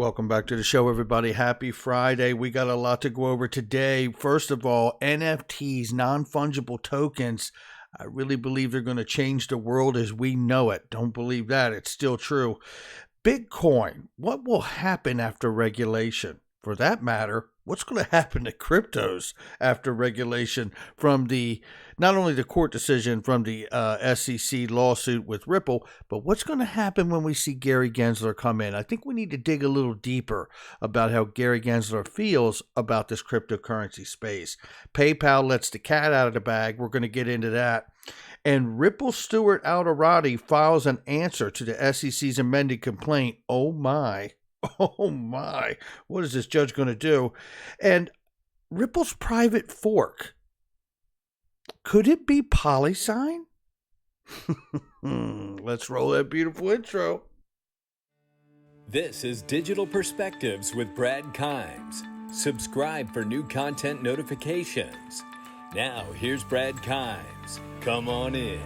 Welcome back to the show, everybody. Happy Friday. We got a lot to go over today. First of all, NFTs, non-fungible tokens. I really believe they're going to change the world as we know it. Don't believe that. It's still true. Bitcoin. What will happen after regulation? For that matter, what's going to happen to cryptos after regulation from not only the court decision from the SEC lawsuit with Ripple, but what's going to happen when we see Gary Gensler come in? I think we need to dig a little deeper about how Gary Gensler feels about this cryptocurrency space. PayPal lets the cat out of the bag. We're going to get into that. And Ripple Stewart Alderati files an answer to the SEC's amended complaint. Oh my. Oh my, what is this judge going to do? And Ripple's private fork, could it be Polysign? Let's roll that beautiful intro. This is Digital Perspectives with Brad Kimes. Subscribe for new content notifications. Now, here's Brad Kimes. Come on in.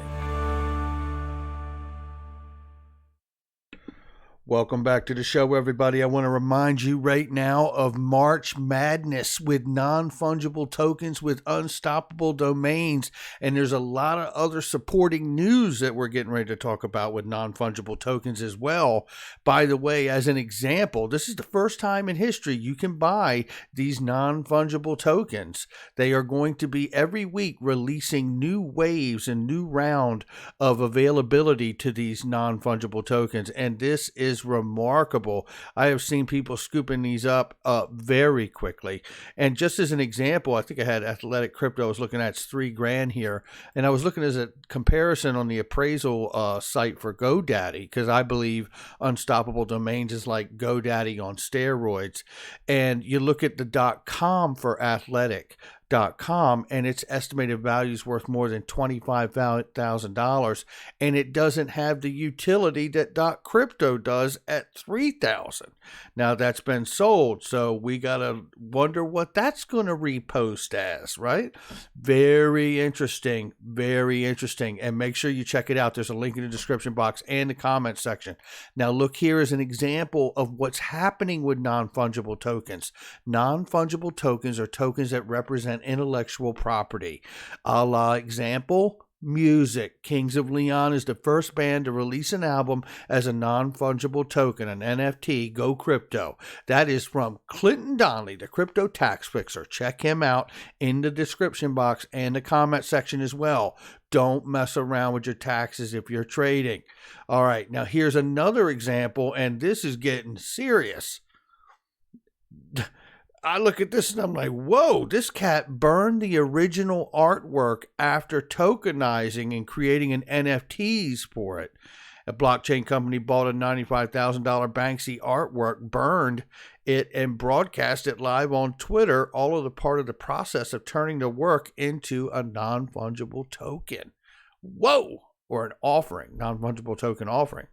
Welcome back to the show, everybody. I want to remind you right now of March Madness with non-fungible tokens with unstoppable domains. And there's a lot of other supporting news that we're getting ready to talk about with non-fungible tokens as well. By the way, as an example, this is the first time in history you can buy these non-fungible tokens. They are going to be every week releasing new waves and new round of availability to these non-fungible tokens. And this is remarkable. I have seen people scooping these up very quickly. And just as an example, I think I had Athletic Crypto I was looking at, it's $3,000 here. And I was looking as a comparison on the appraisal site for GoDaddy, because I believe unstoppable domains is like GoDaddy on steroids. And you look at the .com for Athletic.com, and its estimated value is worth more than $25,000, and it doesn't have the utility that .crypto does at $3,000. Now that's been sold, so we gotta wonder what that's going to repost as, right? Very interesting, and make sure you check it out. There's a link in the description box and the comment section. Now look, here is an example of what's happening with non-fungible tokens. Non-fungible tokens are tokens that represent intellectual property. A la example, music. Kings of Leon is the first band to release an album as a non-fungible token, an NFT. Go crypto. That is from Clinton Donnelly, the crypto tax fixer. Check him out in the description box and the comment section as well. Don't mess around with your taxes if you're trading. All right, now here's another example, and this is getting serious. I look at this and I'm like, whoa, this cat burned the original artwork after tokenizing and creating an NFTs for it. A blockchain company bought a $95,000 Banksy artwork, burned it, and broadcast it live on Twitter, all of the part of the process of turning the work into a non-fungible token. Whoa! Or an offering, non-fungible token offering.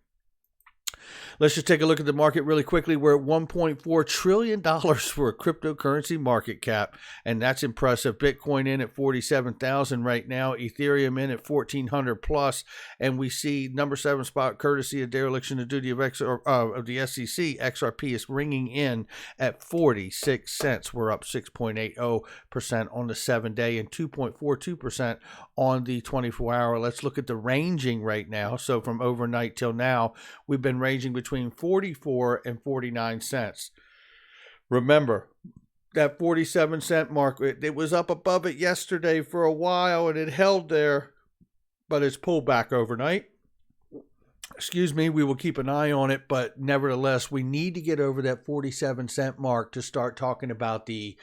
Let's just take a look at the market really quickly. We're at $1.4 trillion for a cryptocurrency market cap, and that's impressive. Bitcoin in at 47,000 right now, Ethereum in at 1,400 plus, and we see number 7 spot, courtesy of dereliction of duty of the SEC, XRP is ringing in at 46 cents. We're up 6.80% on the 7-day and 2.42% on the 24-hour. Let's look at the ranging right now. So from overnight till now, we've been ranging between 44 and 49 cents. Remember, that 47 cent mark, it was up above it yesterday for a while and it held there, but it's pulled back overnight. Excuse me, we will keep an eye on it, but nevertheless, we need to get over that 47 cent mark to start talking about the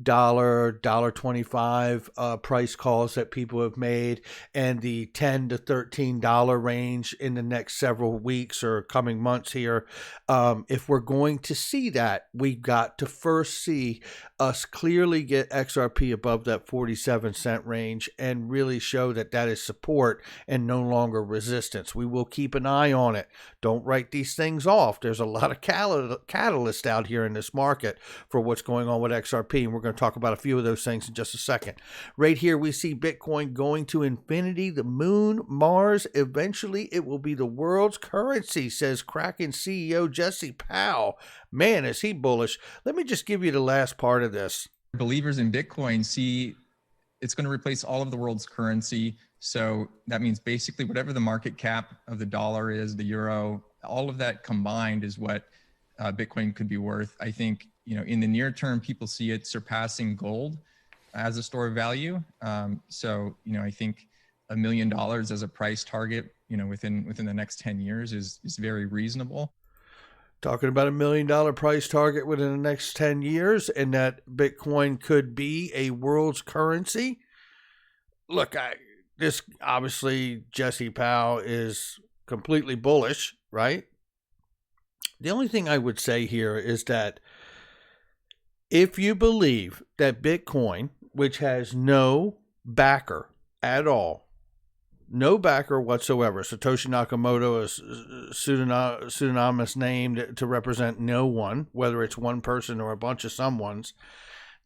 $1.25 price calls that people have made, and the $10 to $13 range in the next several weeks or coming months here. If we're going to see that, we've got to first see us clearly get XRP above that 47 cent range and really show that that is support and no longer resistance. We will keep an eye on it. Don't write these things off. There's a lot of catalyst out here in this market for what's going on with XRP, and we're going to talk about a few of those things in just a second. Right here, we see Bitcoin going to infinity, the moon, Mars. Eventually, it will be the world's currency, says Kraken CEO Jesse Powell. Man, is he bullish. Let me just give you the last part of this. Believers in Bitcoin see it's going to replace all of the world's currency. So that means basically whatever the market cap of the dollar is, the euro, all of that combined is what Bitcoin could be worth. I think, in the near term, people see it surpassing gold as a store of value. So, I think $1 million as a price target, within the next 10 years is very reasonable. Talking about $1 million price target within the next 10 years, and that Bitcoin could be a world's currency. Look, this obviously Jesse Powell is completely bullish, right? The only thing I would say here is that if you believe that Bitcoin, which has no backer at all, no backer whatsoever, Satoshi Nakamoto is pseudonymous named to represent no one, whether it's one person or a bunch of someones.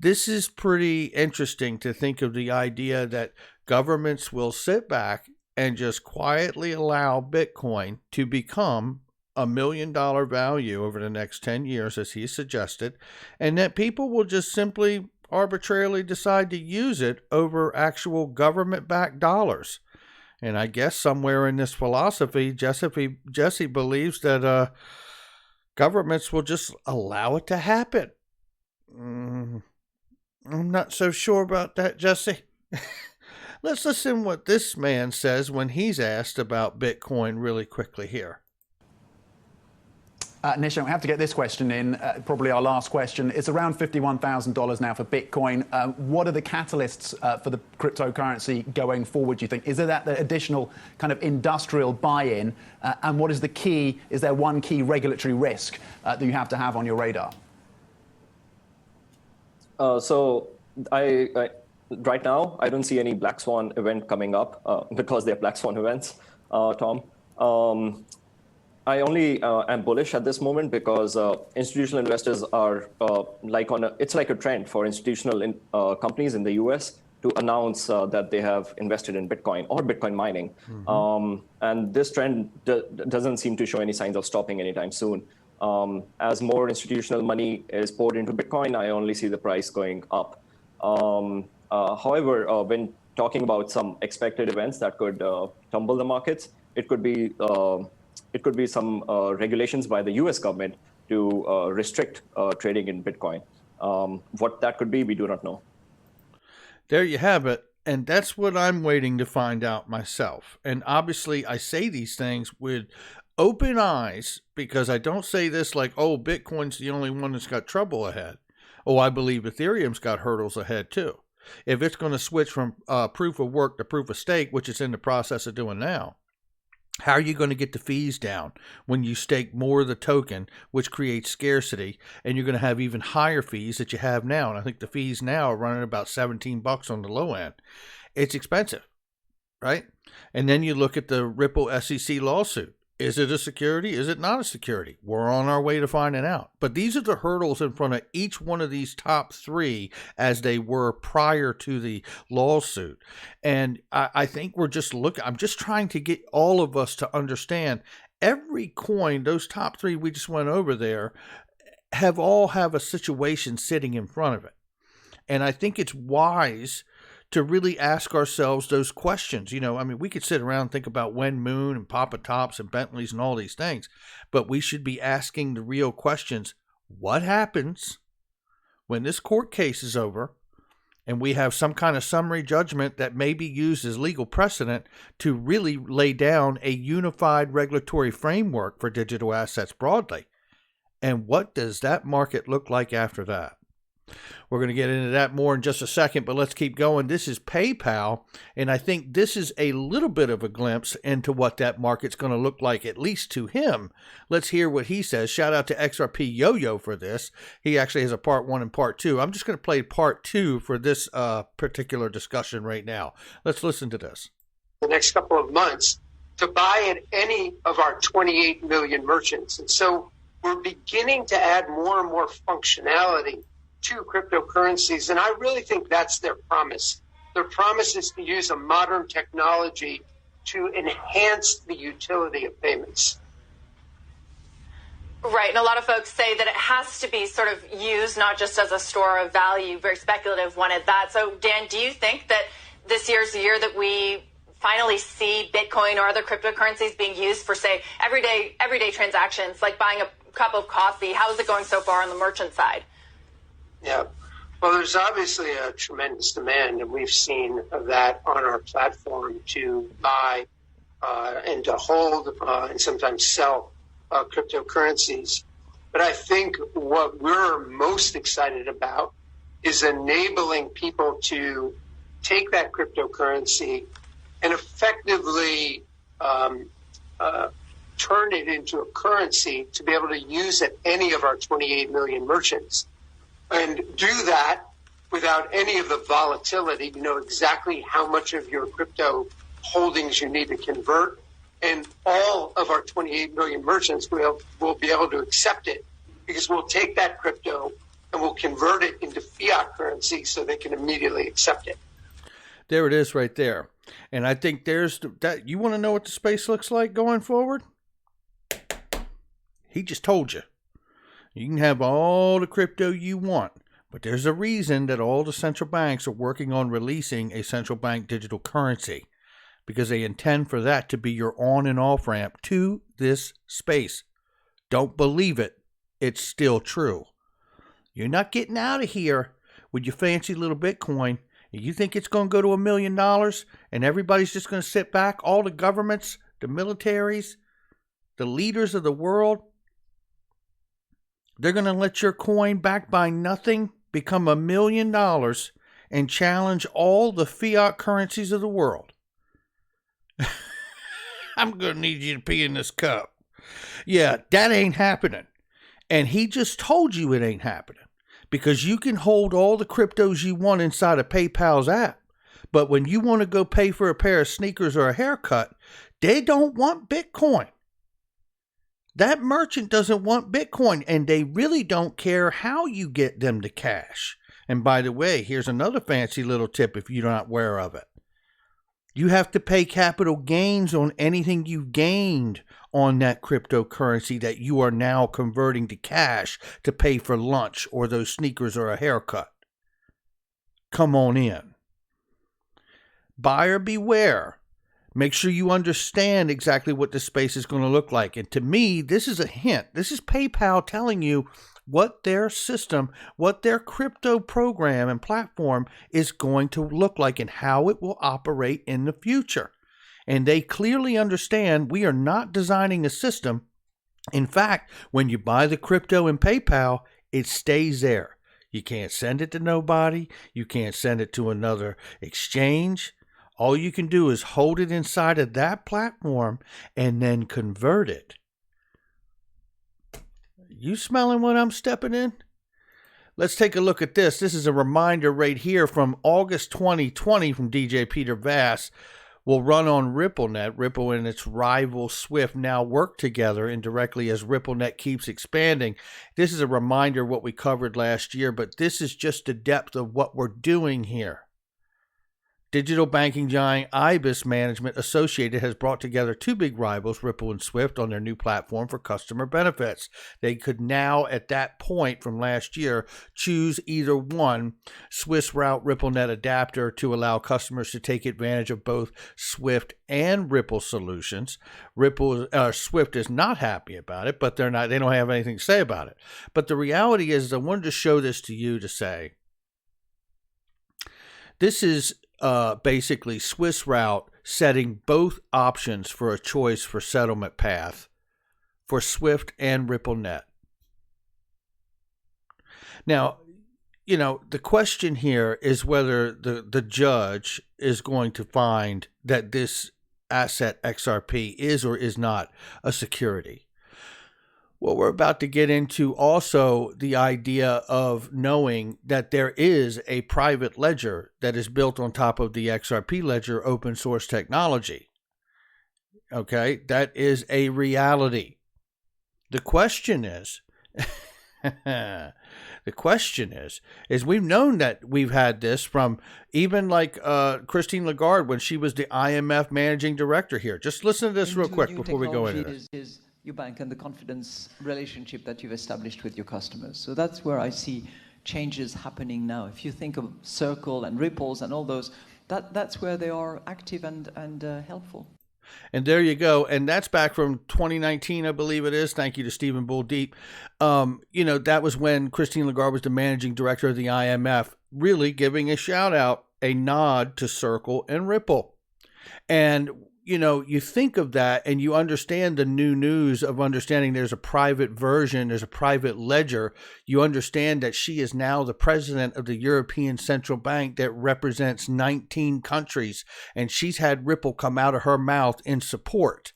This is pretty interesting to think of the idea that governments will sit back and just quietly allow Bitcoin to become $1 million value over the next 10 years, as he suggested, and that people will just simply arbitrarily decide to use it over actual government-backed dollars. And I guess somewhere in this philosophy, Jesse believes that governments will just allow it to happen. I'm not so sure about that, Jesse. Let's listen what this man says when he's asked about Bitcoin really quickly here. Nishan, we have to get this question in, probably our last question. It's around $51,000 now for Bitcoin. What are the catalysts for the cryptocurrency going forward, do you think? Is there that additional kind of industrial buy-in? And what is the key? Is there one key regulatory risk that you have to have on your radar? So right now, I don't see any Black Swan event coming up because they're Black Swan events, Tom. I only am bullish at this moment because institutional investors are it's like a trend for institutional companies in the US to announce that they have invested in Bitcoin or Bitcoin mining. Mm-hmm. And this trend doesn't seem to show any signs of stopping anytime soon. As more institutional money is poured into Bitcoin, I only see the price going up. However, when talking about some expected events that could tumble the markets, it could be some regulations by the US government to restrict trading in Bitcoin. What that could be, we do not know. There you have it. And that's what I'm waiting to find out myself. And obviously, I say these things with open eyes because I don't say this like, oh, Bitcoin's the only one that's got trouble ahead. Oh, I believe Ethereum's got hurdles ahead too. If it's going to switch from proof of work to proof of stake, which it's in the process of doing now, how are you going to get the fees down when you stake more of the token, which creates scarcity, and you're going to have even higher fees that you have now? And I think the fees now are running about $17 on the low end. It's expensive, right? And then you look at the Ripple SEC lawsuit. Is it a security? Is it not a security? We're on our way to finding out. But these are the hurdles in front of each one of these top three as they were prior to the lawsuit. And I think we're just looking, I'm just trying to get all of us to understand every coin, those top three we just went over there, have a situation sitting in front of it. And I think it's wise to really ask ourselves those questions. We could sit around and think about Wen Moon and Papa Tops and Bentleys and all these things, but we should be asking the real questions. What happens when this court case is over and we have some kind of summary judgment that may be used as legal precedent to really lay down a unified regulatory framework for digital assets broadly? And what does that market look like after that? We're going to get into that more in just a second, but let's keep going. This is PayPal, and I think this is a little bit of a glimpse into what that market's going to look like, at least to him. Let's hear what he says. Shout out to XRP Yo-Yo for this. He actually has a part 1 and part 2. I'm just going to play part 2 for this particular discussion right now. Let's listen to this. The next couple of months to buy at any of our 28 million merchants. And so we're beginning to add more and more functionality to cryptocurrencies. And I really think that's their promise. Their promise is to use a modern technology to enhance the utility of payments. Right, and a lot of folks say that it has to be sort of used not just as a store of value, very speculative one at that. So, Dan, do you think that this year's the year that we finally see Bitcoin or other cryptocurrencies being used for, say, everyday transactions, like buying a cup of coffee? How is it going so far on the merchant side? Yeah, well, there's obviously a tremendous demand, and we've seen that on our platform to buy and to hold and sometimes sell cryptocurrencies. But I think what we're most excited about is enabling people to take that cryptocurrency and effectively turn it into a currency to be able to use at any of our 28 million merchants, and do that without any of the volatility. You know exactly how much of your crypto holdings you need to convert, and all of our 28 million merchants will be able to accept it, because we'll take that crypto and we'll convert it into fiat currency so they can immediately accept it. There it is right there. And I think there's that. You want to know what the space looks like going forward? He just told you. You can have all the crypto you want, but there's a reason that all the central banks are working on releasing a central bank digital currency, because they intend for that to be your on and off ramp to this space. Don't believe it. It's still true. You're not getting out of here with your fancy little Bitcoin. You think it's going to go to $1 million and everybody's just going to sit back? All the governments, the militaries, the leaders of the world, they're going to let your coin backed by nothing become $1 million and challenge all the fiat currencies of the world. I'm going to need you to pee in this cup. Yeah, that ain't happening. And he just told you it ain't happening, because you can hold all the cryptos you want inside of PayPal's app. But when you want to go pay for a pair of sneakers or a haircut, they don't want Bitcoin. That merchant doesn't want Bitcoin, and they really don't care how you get them to cash. And by the way, here's another fancy little tip if you're not aware of it. You have to pay capital gains on anything you gained on that cryptocurrency that you are now converting to cash to pay for lunch or those sneakers or a haircut. Come on in. Buyer beware. Make sure you understand exactly what this space is going to look like. And to me, this is a hint. This is PayPal telling you what their system, what their crypto program and platform is going to look like and how it will operate in the future. And they clearly understand we are not designing a system. In fact, when you buy the crypto in PayPal, it stays there. You can't send it to nobody. You can't send it to another exchange. All you can do is hold it inside of that platform and then convert it. You smelling what I'm stepping in? Let's take a look at this. This is a reminder right here from August 2020 from DJ Peter Vass. Will run on RippleNet. Ripple and its rival Swift now work together indirectly as RippleNet keeps expanding. This is a reminder of what we covered last year, but this is just the depth of what we're doing here. Digital banking giant IBIS Management Associated has brought together two big rivals, Ripple and Swift, on their new platform for customer benefits. They could now, at that point from last year, choose either one, Swiss Route RippleNet adapter to allow customers to take advantage of both Swift and Ripple solutions. Swift is not happy about it, but they don't have anything to say about it. But the reality is, I wanted to show this to you to say, this is basically Swiss Route setting both options for a choice for settlement path for Swift and RippleNet. Now, the question here is whether the judge is going to find that this asset XRP is or is not a security. Well, we're about to get into also the idea of knowing that there is a private ledger that is built on top of the XRP ledger open source technology. Okay, that is a reality. The question is, The question is we've known that we've had this from even like Christine Lagarde when she was the IMF managing director here. Just listen to this real quick before we go into this. Is your bank and the confidence relationship that you've established with your customers. So that's where I see changes happening now. If you think of Circle and Ripples and all those, that's where they are active and helpful. And there you go. And that's back from 2019, I believe it is. Thank you to Stephen Bull Deep. That was when Christine Lagarde was the managing director of the IMF, really giving a shout out, a nod to Circle and Ripple. And you think of that and you understand the new news of understanding there's a private version, there's a private ledger. You understand that she is now the president of the European Central Bank that represents 19 countries. And she's had Ripple come out of her mouth in support,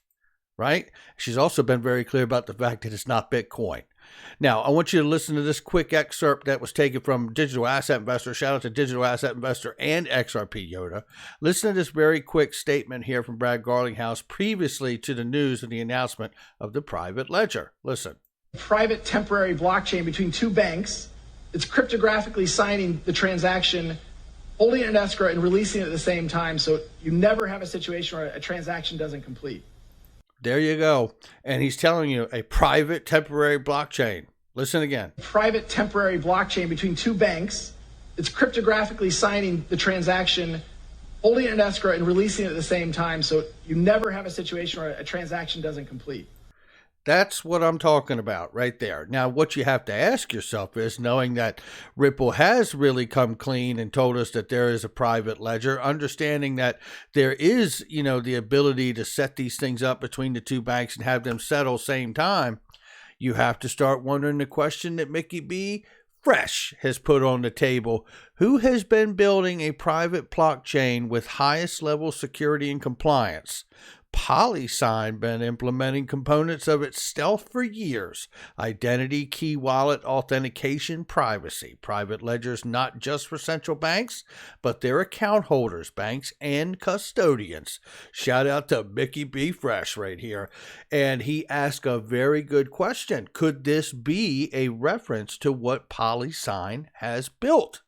right? She's also been very clear about the fact that it's not Bitcoin. Now, I want you to listen to this quick excerpt that was taken from Digital Asset Investor. Shout out to Digital Asset Investor and XRP Yoda. Listen to this very quick statement here from Brad Garlinghouse previously to the news of the announcement of the private ledger. Listen. Private temporary blockchain between two banks. It's cryptographically signing the transaction, holding it in escrow, and releasing it at the same time. So you never have a situation where a transaction doesn't complete. There you go. And he's telling you a private temporary blockchain. Listen again. Private temporary blockchain between two banks. It's cryptographically signing the transaction, holding it in escrow, and releasing it at the same time. So you never have a situation where a transaction doesn't complete. That's what I'm talking about right there. Now, what you have to ask yourself is, knowing that Ripple has really come clean and told us that there is a private ledger, understanding that there is, the ability to set these things up between the two banks and have them settle same time, you have to start wondering the question that Mickey B. Fresh has put on the table. Who has been building a private blockchain with highest level security and compliance? Polysign been implementing components of its stealth for years. Identity, key wallet, authentication, privacy. Private ledgers not just for central banks, but their account holders, banks, and custodians. Shout out to Mickey B. Fresh right here. And he asked a very good question. Could this be a reference to what Polysign has built?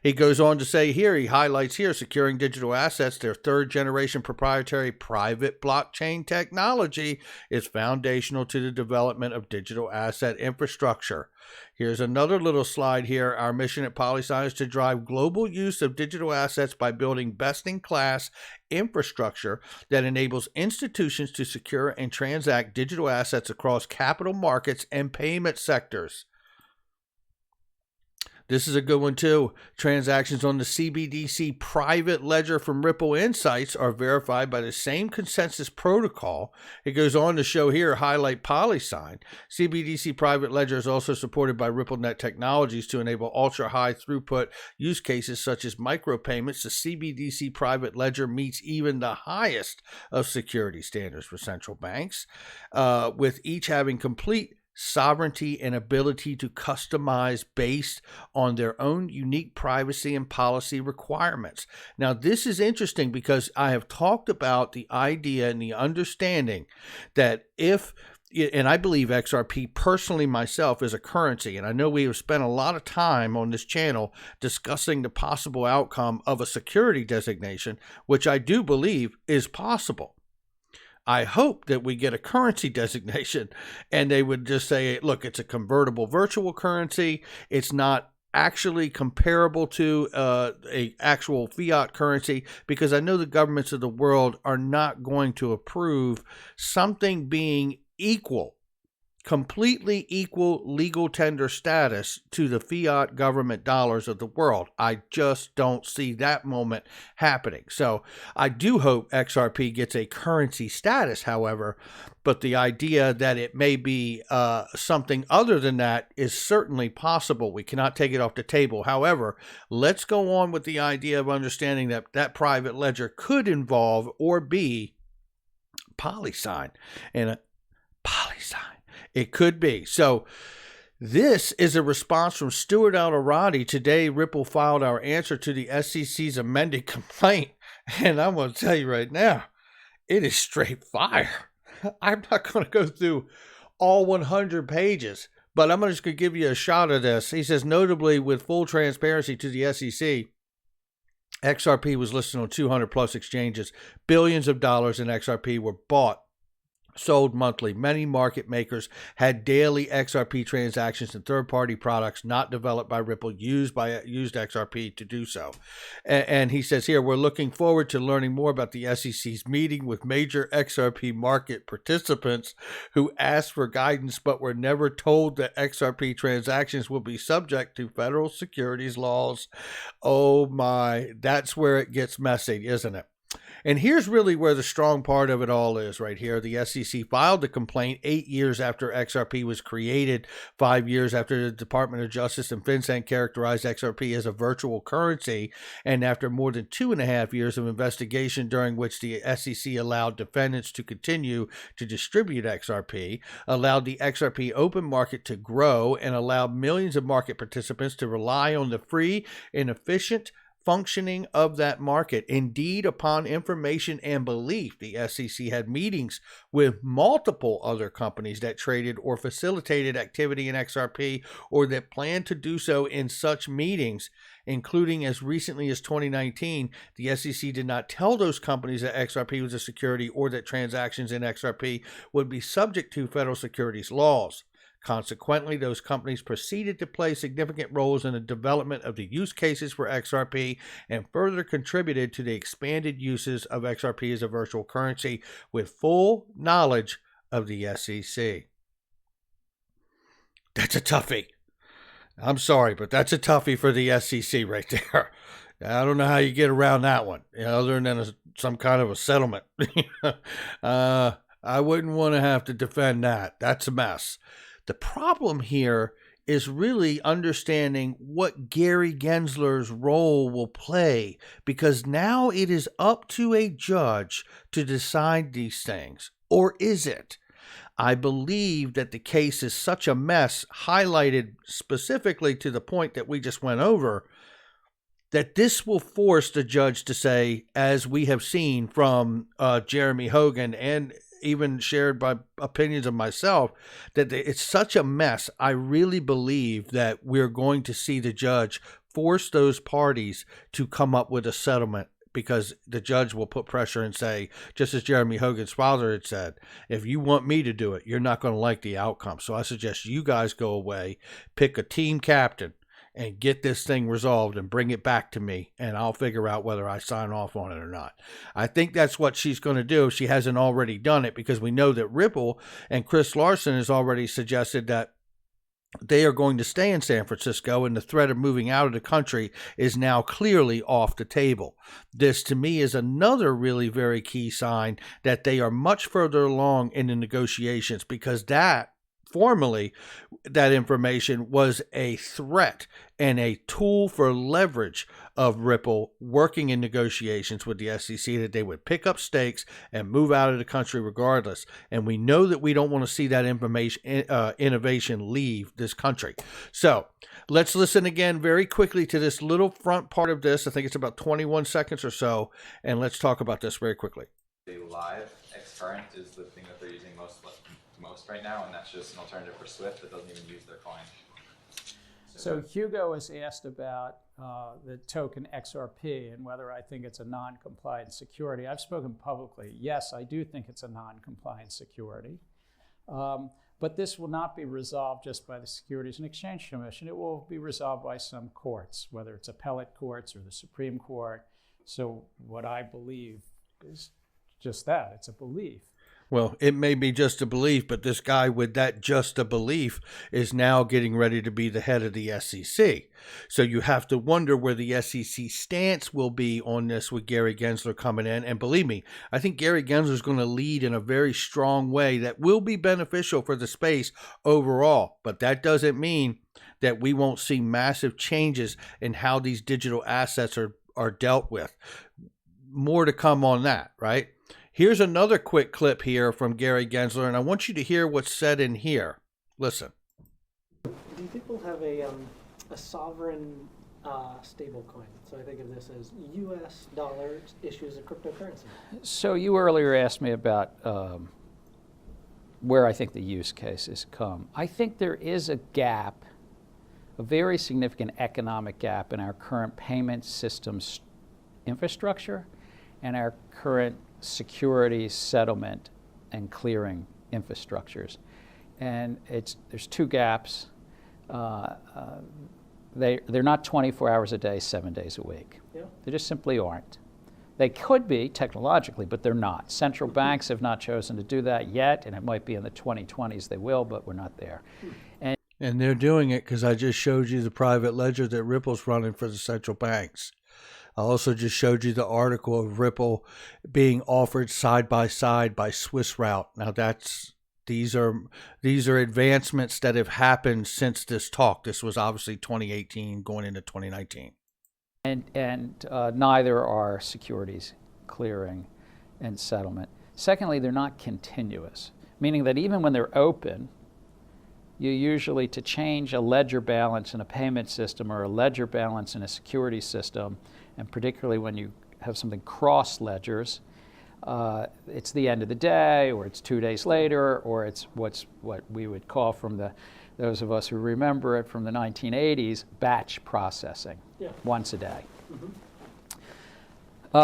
He goes on to say here, he highlights here, securing digital assets, their third generation proprietary private blockchain technology is foundational to the development of digital asset infrastructure. Here's another little slide here. Our mission at Polysign is to drive global use of digital assets by building best-in-class infrastructure that enables institutions to secure and transact digital assets across capital markets and payment sectors. This is a good one too. Transactions on the CBDC private ledger from Ripple Insights are verified by the same consensus protocol. It goes on to show here, highlight Polysign. CBDC private ledger is also supported by RippleNet technologies to enable ultra-high throughput use cases such as micropayments. The CBDC private ledger meets even the highest of security standards for central banks, with each having complete sovereignty and ability to customize based on their own unique privacy and policy requirements. Now, this is interesting because I have talked about the idea and the understanding that and I believe XRP personally myself is a currency, and I know we have spent a lot of time on this channel discussing the possible outcome of a security designation, which I do believe is possible. I hope that we get a currency designation and they would just say, look, it's a convertible virtual currency. It's not actually comparable to a actual fiat currency, because I know the governments of the world are not going to approve something being equal, completely equal legal tender status to the fiat government dollars of the world. I just don't see that moment happening. So I do hope XRP gets a currency status, however, but the idea that it may be something other than that is certainly possible. We cannot take it off the table. However, let's go on with the idea of understanding that that private ledger could involve or be Polysign. And Polysign. It could be. So this is a response from Stuart Alderati. Today, Ripple filed our answer to the SEC's amended complaint. And I'm going to tell you right now, it is straight fire. I'm not going to go through all 100 pages, But I'm just going to give you a shot of this. He says, notably, with full transparency to the SEC, XRP was listed on 200 plus exchanges. Billions of dollars in XRP were bought, sold monthly. Many market makers had daily XRP transactions, and third-party products not developed by Ripple used XRP to do so. And he says here, we're looking forward to learning more about the SEC's meeting with major XRP market participants who asked for guidance but were never told that XRP transactions will be subject to federal securities laws. Oh my, that's where it gets messy, isn't it? And here's really where the strong part of it all is right here. The SEC filed the complaint 8 years after XRP was created, 5 years after the Department of Justice and FinCEN characterized XRP as a virtual currency, and after more than 2.5 years of investigation during which the SEC allowed defendants to continue to distribute XRP, allowed the XRP open market to grow, and allowed millions of market participants to rely on the free and efficient functioning of that market. Indeed, upon information and belief, the SEC had meetings with multiple other companies that traded or facilitated activity in XRP or that planned to do so in such meetings, including as recently as 2019. The SEC did not tell those companies that XRP was a security or that transactions in XRP would be subject to federal securities laws. Consequently, those companies proceeded to play significant roles in the development of the use cases for XRP and further contributed to the expanded uses of XRP as a virtual currency with full knowledge of the SEC. That's a toughie. I'm sorry, but that's a toughie for the SEC right there. I don't know how you get around that one, other than some kind of a settlement. I wouldn't want to have to defend that. That's a mess. The problem here is really understanding what Gary Gensler's role will play, because now it is up to a judge to decide these things. Or is it? I believe that the case is such a mess, highlighted specifically to the point that we just went over, that this will force the judge to say, as we have seen from Jeremy Hogan and even shared by opinions of myself, that it's such a mess. I really believe that we're going to see the judge force those parties to come up with a settlement, because the judge will put pressure and say, just as Jeremy Hogan's father had said, if you want me to do it, you're not going to like the outcome. So I suggest you guys go away, pick a team captain, and get this thing resolved and bring it back to me, and I'll figure out whether I sign off on it or not. I think that's what she's going to do if she hasn't already done it, because we know that Ripple and Chris Larson has already suggested that they are going to stay in San Francisco, and the threat of moving out of the country is now clearly off the table. This, to me, is another really very key sign that they are much further along in the negotiations, because that formally, that information was a threat and a tool for leverage of Ripple working in negotiations with the SEC, that they would pick up stakes and move out of the country regardless. And we know that we don't want to see that innovation leave this country. So let's listen again very quickly to this little front part of this. I think it's about 21 seconds or so. And let's talk about this very quickly. Live X-Current is the thing that they're using most right now, and that's just an alternative for Swift that doesn't even use their coin. So Hugo was asked about the token XRP and whether I think it's a non-compliant security. I've spoken publicly. Yes, I do think it's a non-compliant security. But this will not be resolved just by the Securities and Exchange Commission. It will be resolved by some courts, whether it's appellate courts or the Supreme Court. So what I believe is just that. It's a belief. Well, it may be just a belief, but this guy with that just a belief is now getting ready to be the head of the SEC. So you have to wonder where the SEC stance will be on this with Gary Gensler coming in. And believe me, I think Gary Gensler is going to lead in a very strong way that will be beneficial for the space overall. But that doesn't mean that we won't see massive changes in how these digital assets are dealt with. More to come on that, right? Here's another quick clip here from Gary Gensler, and I want you to hear what's said in here. Listen. Do you think we'll have a sovereign stable coin? So I think of this as U.S. dollars issues a cryptocurrency. So you earlier asked me about where I think the use cases come. I think there is a gap, a very significant economic gap in our current payment systems infrastructure and our current securities settlement and clearing infrastructures. And there's two gaps. They're not 24 hours a day, 7 days a week. Yeah. They just simply aren't. They could be technologically, but they're not. Central banks have not chosen to do that yet, and it might be in the 2020s they will, but we're not there. And they're doing it because I just showed you the private ledger that Ripple's running for the central banks. I also just showed you the article of Ripple being offered side by side by Swiss Route. Now these are advancements that have happened since this talk. This was obviously 2018 going into 2019. And neither are securities clearing and settlement. Secondly, they're not continuous, meaning that even when they're open, you usually, to change a ledger balance in a payment system or a ledger balance in a security system, and particularly when you have something cross ledgers, it's the end of the day, or it's 2 days later, or it's what we would call, from those of us who remember it from the 1980s, batch processing, once a day.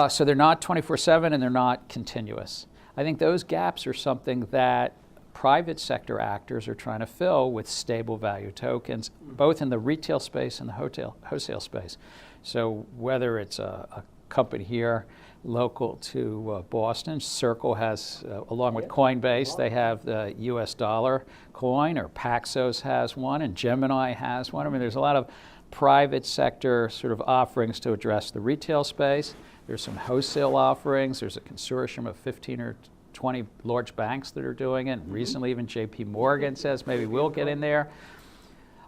So they're not 24/7 and they're not continuous. I think those gaps are something that private sector actors are trying to fill with stable value tokens, both in the retail space and the wholesale space. So whether it's a company here local to Boston, Circle has, along with Coinbase, they have the US dollar coin, or Paxos has one, and Gemini has one. I mean, there's a lot of private sector sort of offerings to address the retail space. There's some wholesale offerings. There's a consortium of 15 or 20 large banks that are doing it. Recently, even JP Morgan says maybe we'll get in there.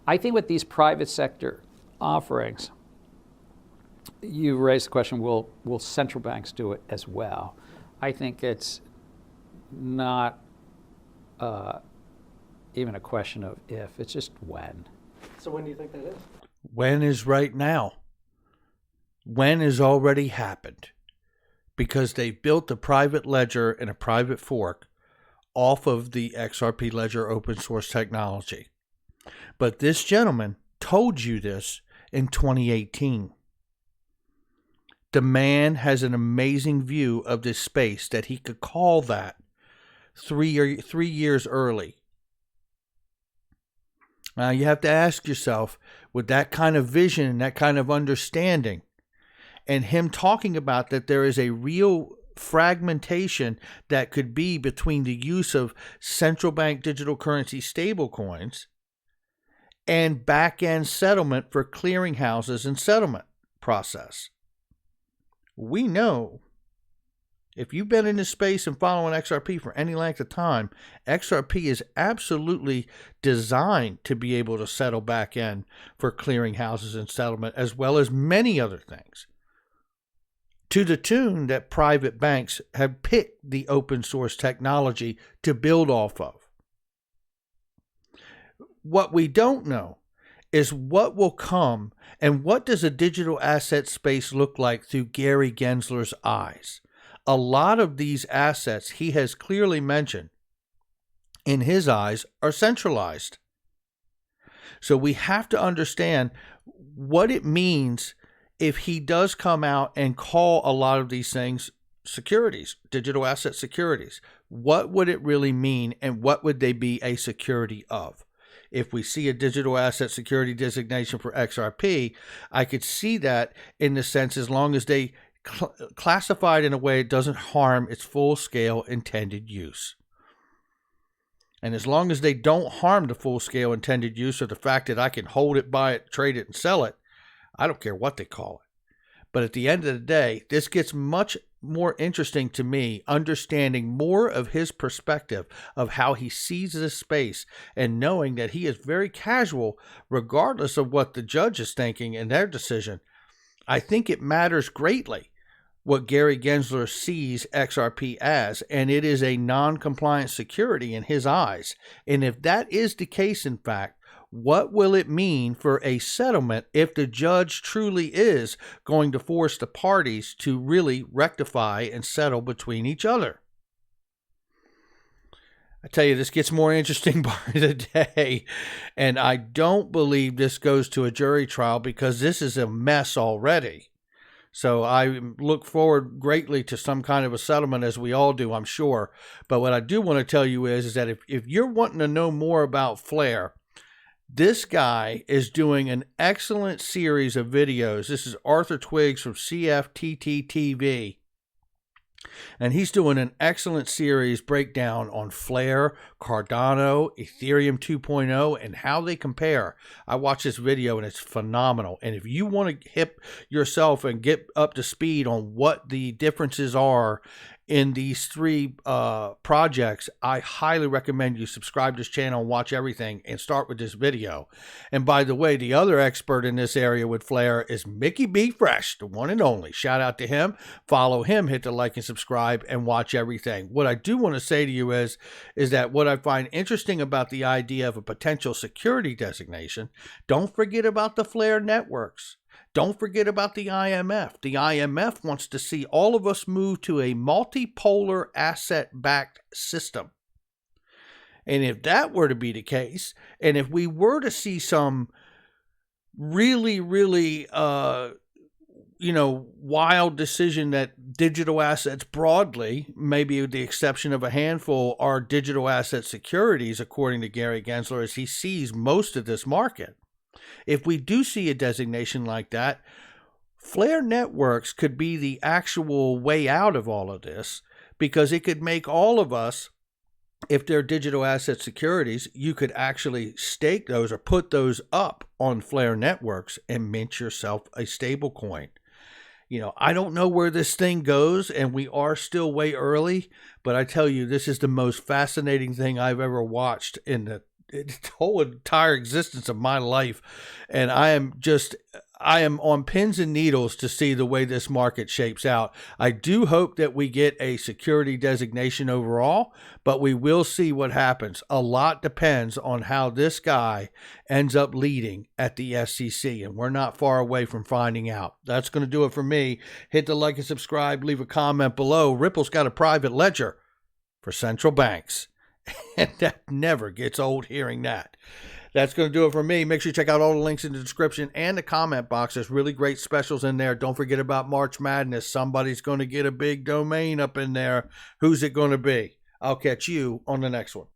I think with these private sector offerings, you raised the question, will central banks do it as well? I think it's not even a question of if, it's just when. So when do you think that is? When is right now. When has already happened. Because they built the private ledger and a private fork off of the XRP Ledger open source technology. But this gentleman told you this in 2018. The man has an amazing view of this space that he could call that 3 years early. Now you have to ask yourself, with that kind of vision and that kind of understanding, and him talking about that there is a real fragmentation that could be between the use of central bank digital currency stablecoins and back-end settlement for clearinghouses and settlement process. We know, if you've been in this space and following XRP for any length of time, XRP is absolutely designed to be able to settle back-end for clearinghouses and settlement, as well as many other things, to the tune that private banks have picked the open source technology to build off of. What we don't know is what will come, and what does a digital asset space look like through Gary Gensler's eyes. A lot of these assets he has clearly mentioned, in his eyes, are centralized. So we have to understand what it means if he does come out and call a lot of these things securities, digital asset securities. What would it really mean, and what would they be a security of? If we see a digital asset security designation for XRP, I could see that in the sense, as long as they classify it in a way it doesn't harm its full-scale intended use. And as long as they don't harm the full-scale intended use, or the fact that I can hold it, buy it, trade it, and sell it, I don't care what they call it. But at the end of the day, this gets much more interesting to me, understanding more of his perspective of how he sees this space, and knowing that he is very casual regardless of what the judge is thinking in their decision. I think it matters greatly what Gary Gensler sees XRP as, and it is a non-compliant security in his eyes. And if that is the case, in fact, what will it mean for a settlement if the judge truly is going to force the parties to really rectify and settle between each other? I tell you, this gets more interesting by the day. And I don't believe this goes to a jury trial because this is a mess already. So I look forward greatly to some kind of a settlement, as we all do, I'm sure. But what I do want to tell you is that if you're wanting to know more about Flare, this guy is doing an excellent series of videos. This is Arthur Twiggs from CFTT TV. And he's doing an excellent series breakdown on Flare, Cardano, Ethereum 2.0, and how they compare. I watched this video and it's phenomenal. And if you want to hip yourself and get up to speed on what the differences are in these three projects, I highly recommend you subscribe to this channel and watch everything and start with this video. And by the way, the other expert in this area with Flare is Mickey B. Fresh, the one and only. Shout out to him. Follow him, hit the like and subscribe, and watch everything. What I do want to say to you is that what I find interesting about the idea of a potential security designation, don't forget about the Flare networks. Don't forget about the IMF. The IMF wants to see all of us move to a multipolar asset-backed system. And if that were to be the case, and if we were to see some really, wild decision that digital assets broadly, maybe with the exception of a handful, are digital asset securities, according to Gary Gensler, as he sees most of this market. If we do see a designation like that, Flare Networks could be the actual way out of all of this, because it could make all of us, if they're digital asset securities, you could actually stake those or put those up on Flare Networks and mint yourself a stable coin. I don't know where this thing goes, and we are still way early, but I tell you, this is the most fascinating thing I've ever watched in the whole entire existence of my life. And I am on pins and needles to see the way this market shapes out. I do hope that we get a security designation overall, but we will see what happens. A lot depends on how this guy ends up leading at the SEC, and we're not far away from finding out. That's going to do it for me. Hit the like and subscribe, leave a comment below. Ripple's got a private ledger for central banks. And that never gets old hearing that. That's going to do it for me. Make sure you check out all the links in the description and the comment box. There's really great specials in there. Don't forget about March Madness. Somebody's going to get a big domain up in there. Who's it going to be? I'll catch you on the next one.